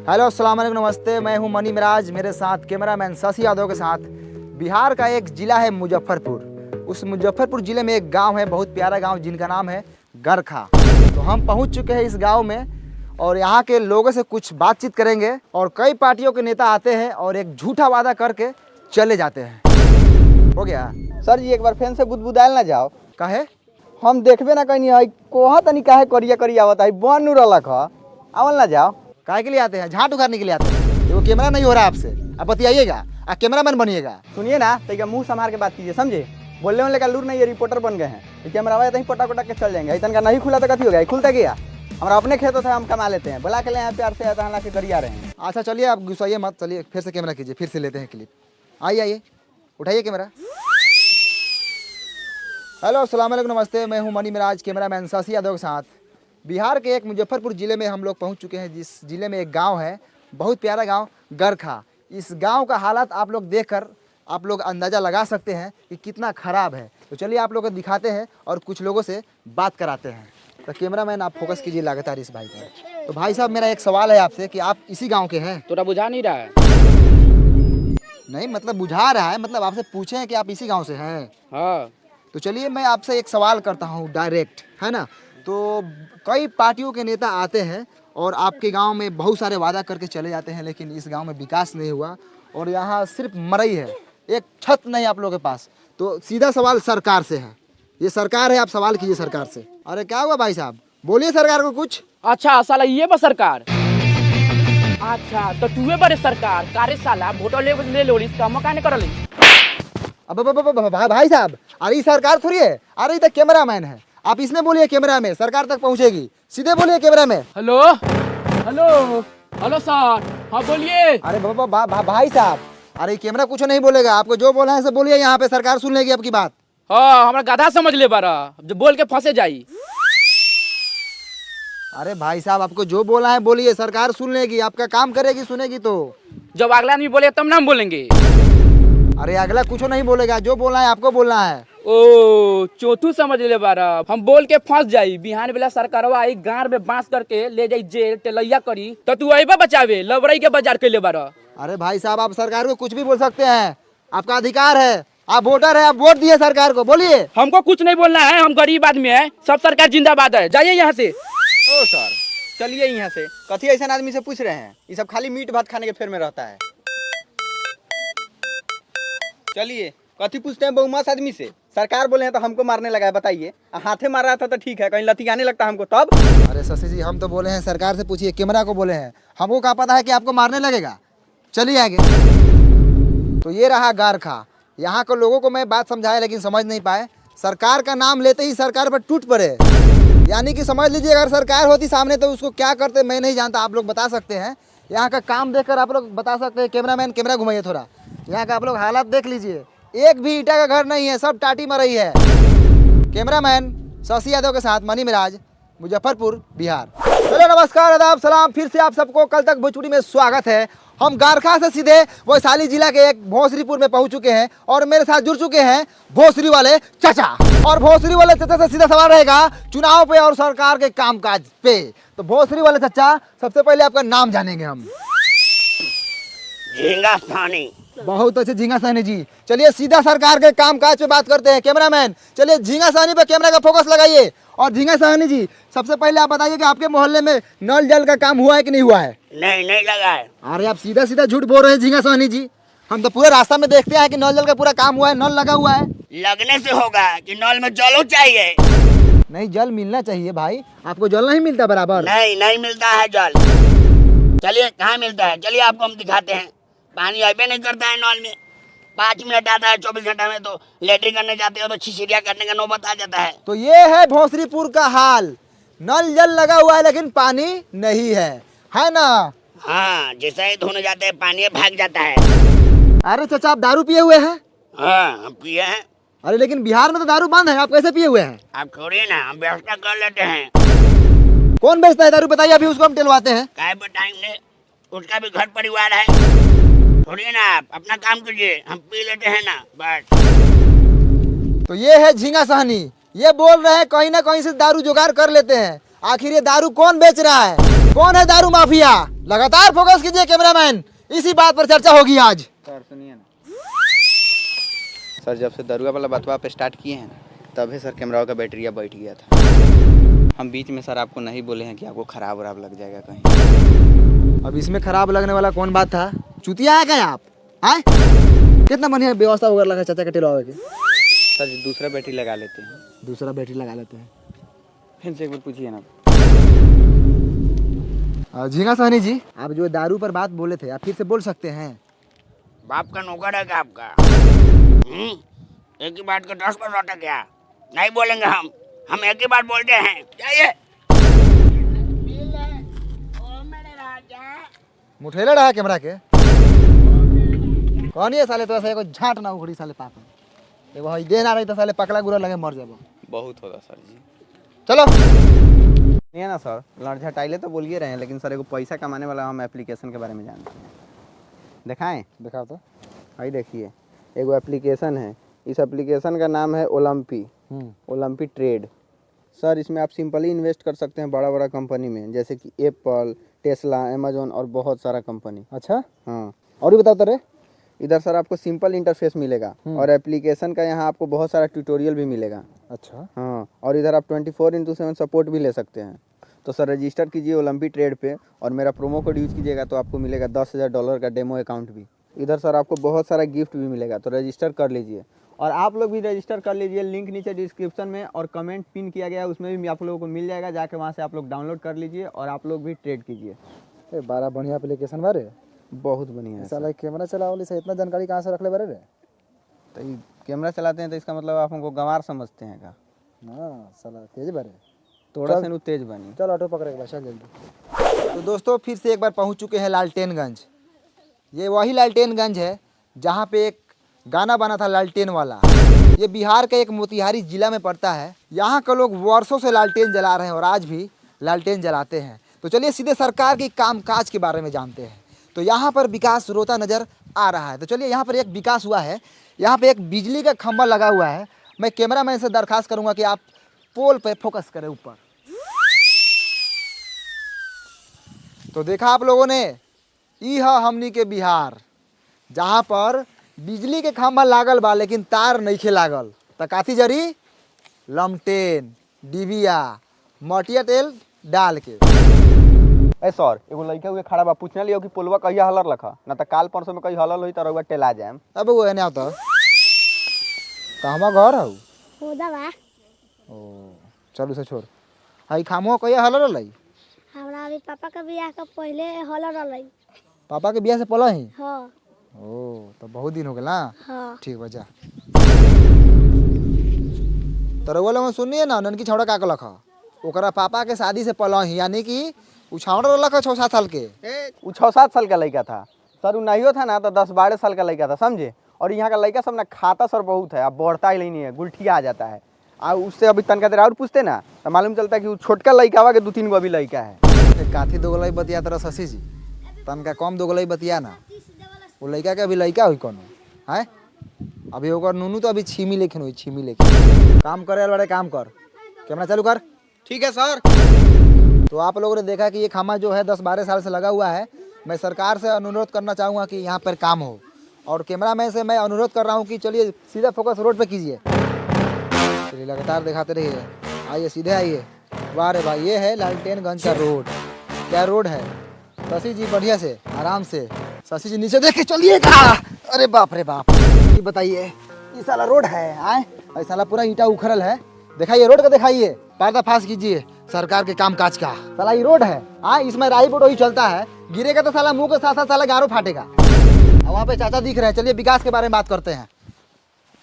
Hello अस्सलाम वालेकुम नमस्ते, मैं हूं मनी मिराज, मेरे साथ कैमरामैन शशि यादव के साथ। बिहार का एक ज़िला है मुजफ्फरपुर। उस मुजफ्फरपुर ज़िले में एक गांव है, बहुत प्यारा गांव, जिनका नाम है गरखा। तो हम पहुंच चुके हैं इस गांव में और यहाँ के लोगों से कुछ बातचीत करेंगे। और कई पार्टियों के नेता आते हैं और एक झूठा वादा करके चले जाते हैं। हो गया सर जी, एक बार फैन से बुदबुदायल ना जाओ। काहे? हम देखबे ना कहीं है कोहा तनी काहे करिया करिया आवत है, बन नु रहलक ह, आवल ना जाओ। काहे के लिए आते हैं? झाट उखाड़ने के लिए आते हैं। वो कैमरा नहीं हो रहा आपसे, आप बतियाइएगा, आप कैमरामैन बनिएगा। सुनिए ना, तो मुंह संभाल के बात कीजिए, समझे? बोलने वाले का लूर नहीं, ये रिपोर्टर बन गए हैं। ये कैमरा वाले पटा पटा के चल जाएंगे। इतना का नहीं खुला तो कथी हो गया, खुलता गया। हमारा अपने खेतों से हम कमा लेते हैं, बुला के ले प्यार से आता के करिया रहे हैं। अच्छा चलिए, आप गुस्साइए मत, चलिए फिर से कैमरा कीजिए, फिर से लेते हैं क्लिप। आइए आइए, उठाइए कैमरा। हेलो अस्सलाम वालेकुम नमस्ते, मैं हूं मनी मिराज, कैमरामैन शशि यादव के साथ। बिहार के एक मुजफ्फरपुर ज़िले में हम लोग पहुंच चुके हैं, जिस ज़िले में एक गांव है, बहुत प्यारा गांव गरखा। इस गांव का हालात आप लोग देखकर आप लोग अंदाज़ा लगा सकते हैं कि कितना ख़राब है। तो चलिए आप लोग को दिखाते हैं और कुछ लोगों से बात कराते हैं। तो कैमरामैन आप फोकस कीजिए लगातार इस भाई पर। तो भाई साहब, मेरा एक सवाल है आपसे कि आप इसी गाँव के हैं? तोरा बुझा नहीं रहा है? नहीं मतलब बुझा रहा है, मतलब आपसे पूछे हैं कि आप इसी गाँव से हैं। हाँ। तो चलिए मैं आपसे एक सवाल करता हूँ डायरेक्ट, है ना? तो कई पार्टियों के नेता आते हैं और आपके गांव में बहुत सारे वादा करके चले जाते हैं, लेकिन इस गांव में विकास नहीं हुआ और यहाँ सिर्फ मरई है, एक छत नहीं आप लोगों के पास। तो सीधा सवाल सरकार से है, ये सरकार है, आप सवाल कीजिए सरकार से। अरे क्या हुआ भाई साहब, बोलिए सरकार को कुछ। अच्छा साला ये बा सरकार। अच्छा तो तूए बड़े सरकार कारे साला वोटो ले लो इसका मकान कर ली। अब भाई साहब, अरे सरकार थोड़ी है, अरे ये तो कैमरामैन है, आप इसमें बोलिए कैमरा में, सरकार तक पहुंचेगी। सीधे बोलिए कैमरा में। हेलो हेलो हेलो सर, हाँ बोलिए। अरे भाई साहब, अरे कैमरा कुछ नहीं बोलेगा, आपको जो बोला है सब बोलिए, यहाँ पे सरकार सुन लेगी आपकी बात। हाँ हमारा गधा समझ ले बारा, जो बोल के फंसे जाई। अरे भाई साहब, आपको जो बोला है बोलिए, सरकार सुन लेगी, आपका काम करेगी, सुनेगी तो। जब अगला आदमी बोले तब ना हम बोलेंगे। अरे अगला कुछ नहीं बोलेगा, जो बोलना है आपको बोलना है। ओ चौथू समझ ले बारा, हम बोल के फंस जाई, बिहान बेला सरकारवा आई गांव में बांस करके ले जाई जेल टेलैया करी, तो तू अइबा बचावे लबरई के बाजार के ले बारा। अरे भाई साहब, आप सरकार को कुछ भी बोल सकते हैं, आपका अधिकार है, आप वोटर है, आप वोट दिए सरकार को, बोलिए। हमको कुछ नहीं बोलना है, हम गरीब आदमी है, सब सरकार जिंदाबाद है, जाइए यहाँ से। ओ सर, चलिए यहाँ से। कथी ऐसा आदमी से पूछ रहे हैं? ये सब खाली मीट भात खाने के फेर में रहता है। चलिए, कथी पूछते हैं बहुमत आदमी से? सरकार बोले हैं तो हमको मारने लगा है, बताइए। हाथे मार रहा था तो ठीक है, कहीं लतियाने लगता हमको तब। अरे शशि जी, हम तो बोले हैं सरकार से पूछिए, कैमरा को बोले हैं, हमको क्या पता है कि आपको मारने लगेगा। चलिए आगे। तो ये रहा गरखा, यहाँ के लोगों को मैं बात समझाया लेकिन समझ नहीं पाए। सरकार का नाम लेते ही सरकार पर टूट पड़े, यानी कि समझ लीजिए अगर सरकार होती सामने तो उसको क्या करते मैं नहीं जानता, आप लोग बता सकते हैं। यहाँ का काम देखकर आप लोग बता सकते हैं। कैमरामैन कैमरा घुमाइए थोड़ा, यहाँ का आप लोग हालात देख लीजिए, एक भी ईटा का घर नहीं है, सब टाटी मरई है। कैमरामैन शशि यादव के साथ मनी मिराज, मुजफ्फरपुर बिहार। चलो नमस्कार, आदाब, सलाम, फिर से आप सबको कल तक भोजपुरी में स्वागत है। हम गरखा से सीधे वैशाली जिला के एक भोसरीपुर में पहुंच चुके हैं और मेरे साथ जुड़ चुके हैं भोसरी वाले चाचा। और भोसरी वाले चाचा से सीधा सवाल रहेगा चुनाव पे और सरकार के कामकाज पे। तो भोसरी वाले चाचा, सबसे पहले आपका नाम जानेंगे हम। झींगा सानी। बहुत अच्छे झींगा सानी जी। चलिए सीधा सरकार के कामकाज पे बात करते हैं। कैमरामैन चलिए झींगा सानी पे कैमरा का फोकस लगाइए। और झींगा सानी जी, सबसे पहले आप बताइए कि आपके मोहल्ले में नल जल का काम हुआ है कि नहीं हुआ है? नहीं लगा है। अरे आप सीधा सीधा झूठ बोल रहे हैं झींगा सानी जी, हम तो पूरे रास्ता में देखते हैं कि नल जल का पूरा काम हुआ है, नल लगा हुआ है। लगने से होगा कि नल में जल चाहिए। नहीं, जल मिलना चाहिए भाई, आपको जल नहीं मिलता बराबर? नहीं मिलता है जल। चलिए कहाँ मिलता है, चलिए आपको हम दिखाते हैं। पानी अबे नहीं करता है नल में, 5 मिनट आता है 24 घंटा में, तो लेटरिन करने जाते हो तो छिछिरिया करने का नौबत आ जाता है। तो ये है भोसरीपुर का हाल, नल जल लगा हुआ है लेकिन पानी नहीं है ना? हाँ, जैसे ही धोने जाते हैं पानी भाग जाता है। अरे चाचा, आप दारू पिए हुए हैं? हाँ हम पिए हैं। अरे लेकिन बिहार में तो दारू बंद है, आप कैसे पिए हुए हैं? आप छोड़िए ना, हम व्यवस्था कर लेते हैं। कौन बेचता है दारू, बताइए, अभी उसको हम टेलवाते हैं। काय बताएंगे, उसका भी घर परिवार है। छोड़िए ना, आप अपना काम कीजिए, हम पी लेते हैं ना बस। तो ये है झींगा साहनी, ये बोल रहे हैं कहीं ना कहीं से दारू जुगाड़ कर लेते हैं। आखिर ये दारू कौन बेच रहा है, कौन है दारू माफिया? लगातार फोकस कीजिए कैमरामैन, इसी बात पर चर्चा होगी आज। सर सुनिए ना सर, जब से दरुआ वाला बतवा पे स्टार्ट किए हैं ना तभी सर कैमरा का बैटरिया बैठ गया था। हम बीच में सर आपको नहीं बोले हैं कि आपको खराब वराब लग जाएगा कहीं। अब इसमें खराब लगने वाला कौन बात था? चुतिया है क्या आप? आए कितना बढ़िया व्यवस्था वगैरह लगा चाचा के टेलवा के। सर जी दूसरा बैटरी लगा लेते हैं। दूसरा बैटरी लगा लेते हैं। फिर से एक बार पूछिए ना। झींगा सहनी जी, आप जो दारू पर बात बोले थे आप फिर से बोल सकते हैं? बाप का नौकर है क्या आपका? एक ही बात को 10 बार लौटा क्या? नहीं बोलेंगे हम एक ही बात बोलते हैं। जाइए। मुठेला रहा कैमरा के कौन ये साले? तो ऐसा झाट ना उखड़ी साले पाप एगो हई दे ना रही तो साले पकड़ा गुरा लगे मर जाबो। बहुत होगा सर जी। चलो नहीं ना सर, लड़ झटाइले तो बोलिए रहे हैं, लेकिन सर एगो पैसा कमाने वाला हम एप्लीकेशन के बारे में जानते हैं। दिखाएं? दिखाओ तो। भाई देखिए, एगो एप्लीकेशन है, इस एप्लीकेशन का नाम है ओलंपी। ओलंपी ट्रेड। सर इसमें आप सिंपली इन्वेस्ट कर सकते हैं बड़ा बड़ा कंपनी में, जैसे कि एप्पल, टेस्ला, अमेजोन और बहुत सारा कंपनी। अच्छा हाँ, और भी बताओ तेरे। इधर सर आपको सिंपल इंटरफेस मिलेगा और एप्लीकेशन का यहाँ आपको बहुत सारा ट्यूटोरियल भी मिलेगा। अच्छा हाँ, और इधर आप 24/7 सपोर्ट भी ले सकते हैं। तो सर रजिस्टर कीजिए ओलंपी ट्रेड पे और मेरा प्रोमो कोड यूज़ कीजिएगा तो आपको मिलेगा $10,000 का डेमो अकाउंट भी। इधर सर आपको बहुत सारा गिफ्ट भी मिलेगा, तो रजिस्टर कर लीजिए। और आप लोग भी रजिस्टर कर लीजिए, लिंक नीचे डिस्क्रिप्शन में और कमेंट पिन किया गया है, उसमें भी आप लोगों को मिल जाएगा। जाके वहाँ से आप लोग डाउनलोड कर लीजिए और आप लोग भी ट्रेड कीजिए। बड़ा बढ़िया एप्लीकेशन बारे, बहुत बढ़िया है। साला कैमरा चलावली से इतना जानकारी कहाँ से रख ले बारे रे? तो ये कैमरा चलाते हैं तो इसका मतलब आप हमको गंवार समझते हैं का? हाँ साला तेज बारे। थोड़ा सा तेज बनी। चल ऑटो पकड़े के चल जल्दी। तो दोस्तों फिर से एक बार पहुंच चुके हैं लालटेनगंज। ये वही लालटेनगंज है जहां पे एक गाना बना था लालटेन वाला। ये बिहार के एक मोतिहारी जिला में पड़ता है। यहाँ के लोग वर्षों से लालटेन जला रहे हैं और आज भी लालटेन जलाते हैं। तो चलिए सीधे सरकार की कामकाज के बारे में जानते हैं। तो यहाँ पर विकास रोता नज़र आ रहा है। तो चलिए यहाँ पर एक विकास हुआ है। यहाँ पे एक बिजली का खंभा लगा हुआ है। मैं कैमरामैन से दरखास्त करूँगा कि आप पोल पे फोकस करें ऊपर। तो देखा आप लोगों ने, ई है हमनी के बिहार जहाँ पर बिजली के खंभा लागल बा लेकिन तार नइखे लागल। त काथी जरी? लमटेन, डिबिया, मटिया तेल डाल के। ए सर, एगो लड़का हुए खड़ा बा, पूछने लियो कि पुलवा कहिया हलर लखा, ना त काल परसों में कहीं हलल होई त रउआ टेला जाएम। अब वो एने आवता कहवा घर हौ? होदा बा। ओ चल उसे छोड़। हई खामो कहिया हलर रहलै? हमरा अभी पापा का बियाह का पहले हल रहलै। पापा के बियाह से पहले ही? हाँ। ओ तो बहुत दिन हो गया ना। हाँ। ठीक बा जा। तो रउआ लोगन सुनिए ना, ननकी छौड़ा का कहलक ह ओकरा पापा के शादी से पहले ही, यानी कि उ छौड़ा रहलक 6-7 साल के। उ 6-7 साल का लड़का था सर, उ नहीं था ना तो 10-12 साल का लड़का था, समझे। और यहाँ का लड़का सब ना खाता सर बहुत है, अब बढ़ता ही नहीं है, गुलठिया आ जाता है। और उससे अभी तनका देर और पूछते ना तो मालूम चलता है कि वो छोटका लड़का हुआ के 2-3 गो अभी लड़का है। काथी दोगलई बतिया तरह शशि जी, तनका कम दोगलई बतिया ना। वो लड़का के अभी लड़का हुई कोनो है? अभी ओकर नूनू तो अभी छीमी लेखिन हुई, छीमी लेखिन। काम करे बड़े काम कर, कैमरा चालू कर। ठीक है सर। तो आप लोगों ने देखा कि ये खामा जो है 10-12 साल से लगा हुआ है। मैं सरकार से अनुरोध करना चाहूँगा कि यहाँ पर काम हो, और कैमरामैन से मैं अनुरोध कर रहा हूँ कि चलिए सीधा फोकस रोड पे कीजिए। चलिए लगातार दिखाते रहिए, आइए सीधे आइए। वाह रे भाई, ये है लालटेनगंज का रोड। क्या रोड है शशि जी? बढ़िया से आराम से शशि जी नीचे देख के चलिएगा। अरे बाप रे बाप, ये बताइए ये साला रोड है आए? और साला पूरा ईंटा उखड़ल है। दिखाइए रोड का, दिखाइए, पर्दाफाश कीजिए सरकार के कामकाज का। साला ये रोड है इसमें राई बोट ही चलता है, गिरेगा तो साला मुंह के साथ साथ साला गारो फाटेगा। और वहाँ पे चाचा दिख रहे हैं। चलिए विकास के बारे में बात करते हैं।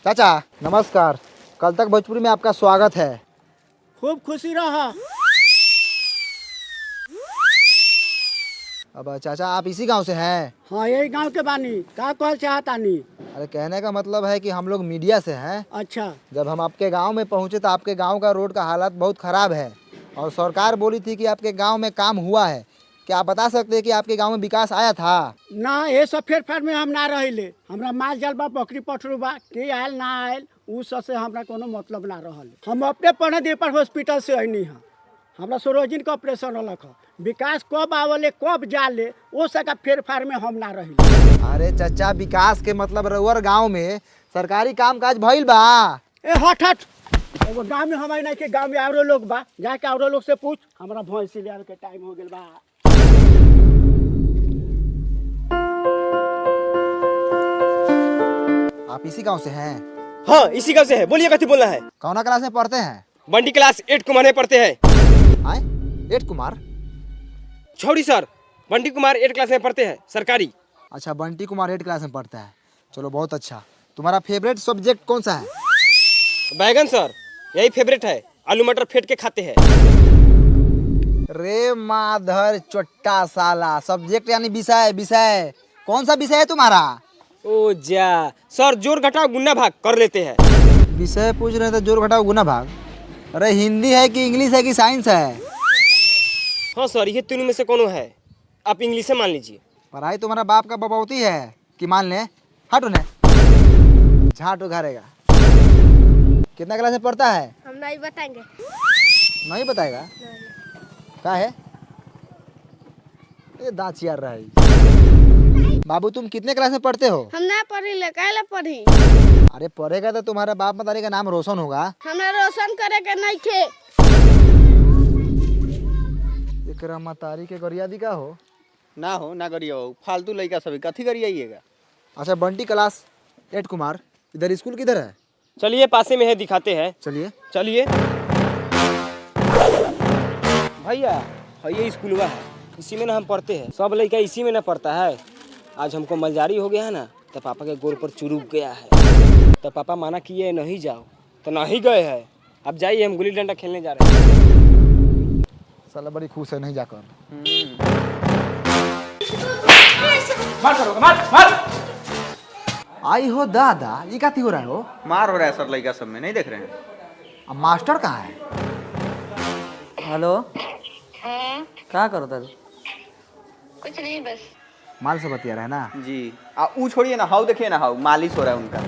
चाचा नमस्कार, कल तक भोजपुरी में आपका स्वागत है। खूब खुशी रहा। अब चाचा आप इसी गांव से हैं? हाँ, यही गांव के बानी। का कहल चाहतानी? अरे कहने का मतलब है कि हम लोग मीडिया से हैं। अच्छा। जब हम आपके गांव में पहुंचे तो आपके गांव का रोड का हालत बहुत ख़राब है और सरकार बोली थी कि आपके गांव में काम हुआ है। क्या आप बता सकते हैं कि आपके गांव में विकास आया था? ना, ये सब फेर में हम ना रहिले। हमरा माल जाल बा, बकरी पठरू बा, के आयल ना आयल उ सब से हमरा कोनो मतलब ना रहल। हम अपने पढ़े दे पर हॉस्पिटल से आईनी है। हमरा सरोजिन का ऑपरेशन होलक है, विकास कब आवले कब जाले वो सका फेर फार में हम ना रही। अरे चाचा विकास के मतलब रउअर गांव में सरकारी काम काज भइल बा। ए हट हट, एगो गाँव में हमारे नहीं के गाँव में औरो लोग बा, जाके औरो लोग से पूछ। हमारा भैंस ले के टाइम हो गेल बा। आप इसी गांव से हैं? हाँ इसी गाँव से है। बोलिए कथी बोलना है? कौना क्लास में पढ़ते हैं? बंडी क्लास 8 कुमार में पढ़ते हैं। आए 8 कुमार? छोड़ी सर, बंडी कुमार 8 क्लास में पढ़ते हैं सरकारी। अच्छा बंटी कुमार 8 क्लास में पढ़ता है, चलो बहुत अच्छा। तुम्हारा फेवरेट सब्जेक्ट कौन सा है? बैगन सर, यही फेवरेट है। आलू मटर फेंट के खाते हैं। रे माधर चोट्टा साला, सब्जेक्ट यानी विषय। विषय कौन सा विषय है तुम्हारा? ओ जा सर, जोड़ घटाओ गुना भाग कर लेते हैं। विषय पूछ रहे थे, जोड़ घटाओ गुना भाग। अरे हिंदी है कि इंग्लिश है कि साइंस है? हाँ सर, ये तीनों में से कौन है? आप इंग्लिश से मान लीजिए। पढ़ाई तुम्हारा बाप का बबौती है कि मान ले? हट उन्हें, झाट उघारेगा। कितना क्लास में पढ़ता है? हम नहीं बताएंगे। नहीं बताएगा? क्या है ये दांत यार रहा है। बाबू तुम कितने क्लास में पढ़ते हो? हम ना पढ़ी ले, काहे ला पढ़ी? अरे पढ़ेगा तो तुम्हारा बाप मतारी का नाम रोशन होगा। हमरा रोशन करे के नहीं थे। एकरा मतारी के गरियादी का हो? ना हो ना करिए हो, फालतू लड़का सभी कथी करिएगा। अच्छा बंटी क्लास 8 कुमार, इधर स्कूल किधर है? चलिए पासे में है, दिखाते हैं। चलिए। चलिए भैया, ये स्कूल है, इसी में ना हम पढ़ते हैं। सब लड़का इसी में ना पढ़ता है। आज हमको मलजारी हो गया है ना, तो पापा के गोर पर चुरुक गया है। तो पापा माना किए नहीं जाओ, तो नहीं गए हैं। अब जाइए, हम गुल्ली डंडा खेलने जा रहे हैं। साला बड़ी खुश है नहीं जाकर। मार करोगे, मार मार। आई हो दादा, ये क्या हो रहा है हो? मार हो रहा है सर लड़का सब में, नहीं देख रहे हैं? अब मास्टर कहाँ है? हेलो, क्या करो तर? कुछ नहीं, बस माल से बतिया रहा है ना जी। ऊ छोड़िए ना, हाउ देखिए ना, हाउ मालिश हो रहा है उनका।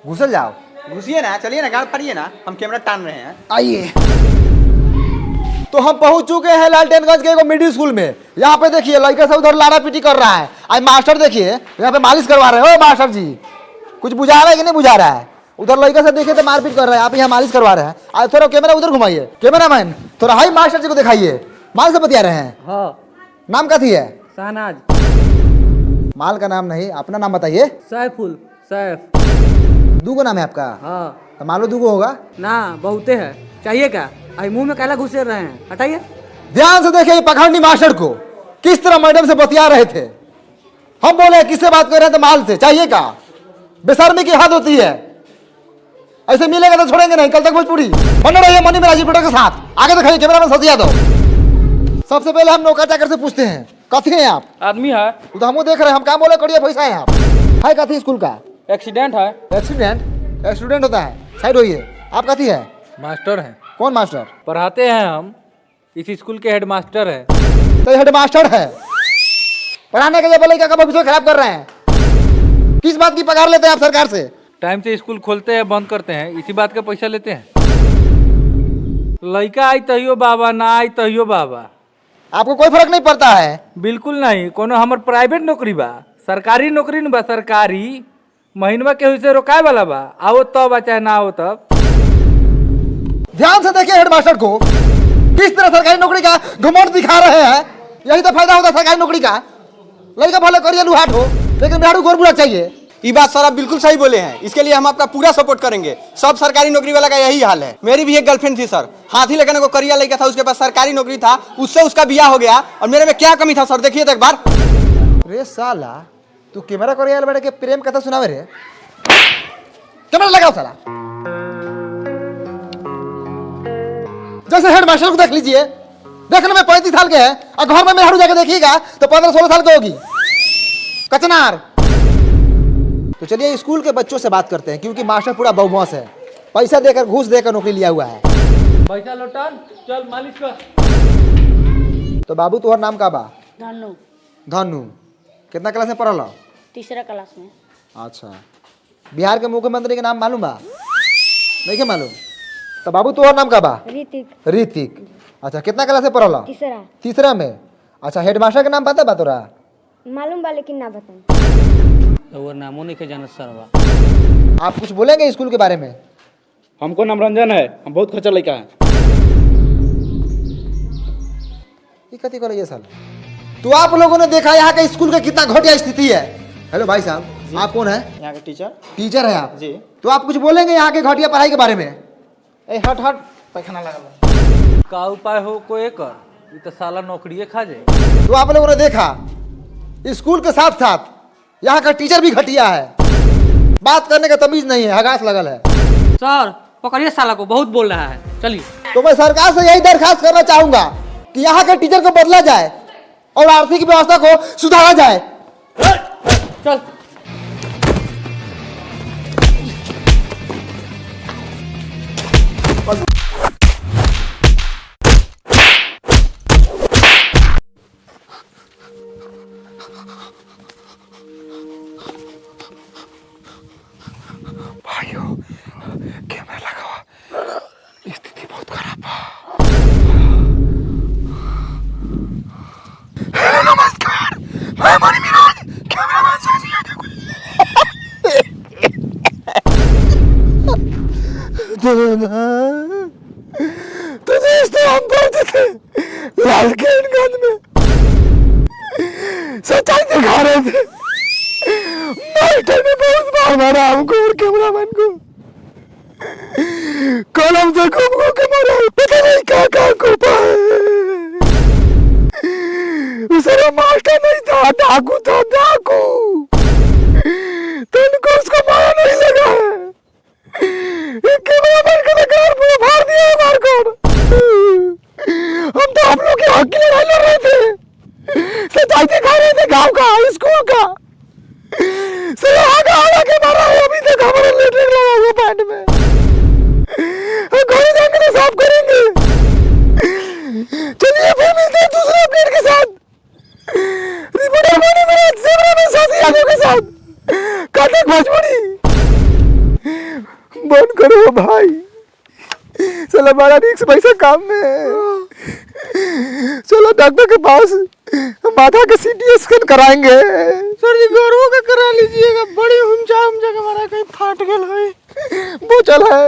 घुसल जाओ। घुसिए ना, चलिए ना, गाड़ पड़िए ना, हम कैमरा टान रहे हैं। आइए। तो हम पहुंच चुके हैं लालटेनगंज के एगो मिडिल स्कूल में। यहाँ पे देखिए लड़का सब उधर लाड़ा पीटी कर रहा है। आज मास्टर देखिए यहाँ पे मालिश करवा रहे हैं। ओ मास्टर जी, कुछ बुझा रहा है कि नहीं बुझा रहा है? उधर लड़का सब देखिए तो मारपीट कर रहा है, आप यहाँ मालिश करवा रहे हैं। आज थोड़ा कैमरा उधर घुमाइए। कैमरा मैन थोड़ा हाई मास्टर जी को दिखाइए। माल से बतिया रहे हैं। हाँ, नाम क्या थी है? शहनाज। माल का नाम नहीं, अपना नाम बताइए। सैफुल, सैफ। दूगो नाम है आपका? हाँ। तो मान लो दूगो होगा ना, बहुते है। चाहिए क्या? आई मुंह में कैला घुसे रहे हैं, हटाइए। ध्यान से देखिए पखंडी मास्टर को किस तरह मैडम से बतिया रहे थे। हम बोले किससे बात कर रहे हैं? तो माल से। चाहिए क्या? बेशर्मी की हद होती है। ऐसे मिलेगा तो छोड़ेंगे नहीं। कल तक भोजपुरी बने रहिए मनी में राजीव के साथ। आगे दिखाइए कैमरा में सजिया दो। सबसे पहले हम नौका चाकर से पूछते हैं, कथी हैं आप? आदमी है, तो हम देख रहे हैं, हम काम बोले करिए पैसा है आप है कथी स्कूल का? एक्सीडेंट है। एक्सीडेंट? एक्सीडेंट होता है, साइड होइए। आप कथी है? मास्टर हैं, कौन मास्टर? पढ़ाते हैं हम। इस स्कूल के हेडमास्टर हैं। तो हेड मास्टर है, पढ़ाने के लिए बोले क्या भविष्य खराब कर रहे हैं? किस बात की पगार लेते हैं आप सरकार से? टाइम से स्कूल खोलते हैं, बंद करते हैं, इसी बात का पैसा लेते हैं। लड़का आई तहियो बाबा, ना आई तहियो बाबा। आपको कोई फर्क नहीं पड़ता है? बिल्कुल नहीं। कोनो हमर प्राइवेट नौकरी बा, सरकारी नौकरी न बा। सरकारी महीनवा केहू से रोकाए वाला बा। आओ तब आ चाहे ना आओ तब। ध्यान से देखिए हेडमास्टर को किस तरह सरकारी नौकरी का घमंड दिखा रहे हैं। यही तो फायदा होता है सरकारी नौकरी का। लड़का भले करिए लुहाट हो, लेकिन बिहारू गोर बुरा चाहिए। ये बात सर आप बिल्कुल सही बोले हैं। इसके लिए हम आपका पूरा सपोर्ट करेंगे। सब सरकारी नौकरी वाला का यही हाल है। मेरी भी एक गर्लफ्रेंड थी सर, हाथी लेकर को करिया लड़का था, उसके पास सरकारी नौकरी था, उससे उसका ब्याह हो गया। और मेरे में क्या कमी था सर, देखिए तो एक बार। रे साला, तू कैमरा करिया बैठ के प्रेम कथा सुनावे रे। कैमरा लगाओ साला। जैसे हेडमास्टर को देख लीजिए, देखने में 35 साल के हैं और घर में मेहरारू जाके देखिएगा तो 15-16 साल की होगी। कचनार। तो चलिए स्कूल के बच्चों से बात करते हैं, क्योंकि मास्टर पूरा बदमाश है। पैसा देकर घूस देकर नौकरी लिया हुआ है। पैसा लौटान, चल मालिश कर। तो बाबू तुम्हारा नाम का बा? धनु, धनु। कितना क्लास में पढ़ल? तीसरा क्लास में। अच्छा, बिहार के मुख्यमंत्री के नाम मालूम बा? नहीं के मालूम? तो बाबू तुम्हारा नाम का बा? ऋतिक। ऋतिक। अच्छा कितना क्लास से पढ़ला? तीसरा। तीसरा में। अच्छा हेडमास्टर का नाम पता बा तोरा? मालूम बा लेकिन ना बताऊं। और नामो नहीं के जानत सरवा। आप कुछ बोलेंगे स्कूल के बारे में? हमको नाम रंजन है, हम बहुत खर्चा लड़का है। ये कथी कर ये साल? तो आप लोगों ने देखा यहाँ के स्कूल का कितना घटिया स्थिति है। हेलो भाई साहब, आप कौन है? यहाँ के टीचर। टीचर है आप जी। तो आप कुछ बोलेंगे यहाँ के घटिया पढ़ाई के बारे में? ए हट हट, पैखाना लगा। का उपाय हो कोई कर, ये तो साला नौकरिए खा जाए। तो आप लोगों ने देखा स्कूल के साथ साथ यहाँ का टीचर भी घटिया है, बात करने का तमीज नहीं है, हगास लगल है। सर पकड़िए साला को, बहुत बोल रहा है, चलिए। तो मैं सरकार से यही दरखास्त करना चाहूंगा कि यहाँ के टीचर को बदला जाए और आर्थिक व्यवस्था को सुधारा जाए। चल भाइयों कैमरा लगा हुआ, स्थिति बहुत खराब है। हेलो नमस्कार, मैं मणि मिराज, कैमरामैन साजी आगे तुझे इस तरह हम पढ़ते थे लालकेनगंज में, सच्चाई दिखा रहे थे। मास्टर ने बहुत मार मारा हमको और कैमरामैन को, कलम से घूम के मारा, पता नहीं क्या कोपा है। उसका मास्टर नहीं था, डाकू था, डाकू। तुमको उसको मारा नहीं लगा है। कैमरामैन का कार पूरा फाड़ दिया है मार कर। हम तो आप लोग के हक की लड़ाई लड़ रहे थे, सच्चाई दिखा रहे थे गाँव का, स्कूल का। के मारा है, अभी तक हमारा लेटरिन लगा हुआ पैंट में। घरे जाकर तो साफ करेंगे। चलिए फिर मिलते हैं दूसरे अपडेट के साथ। रिपोर्टर बने मेरे कैमरा में साथी आगे के साथ काटक भोजपुरी। बंद करो भाई, चलो बड़ा रिक्स पैसा काम में है। चलो डॉक्टर के पास, माथा का सीटी स्कैन कराएंगे। सर जी गौरव का करा लीजिएगा, बड़ी हुमचा के मारा कहीं फाट गल है। वो चल है।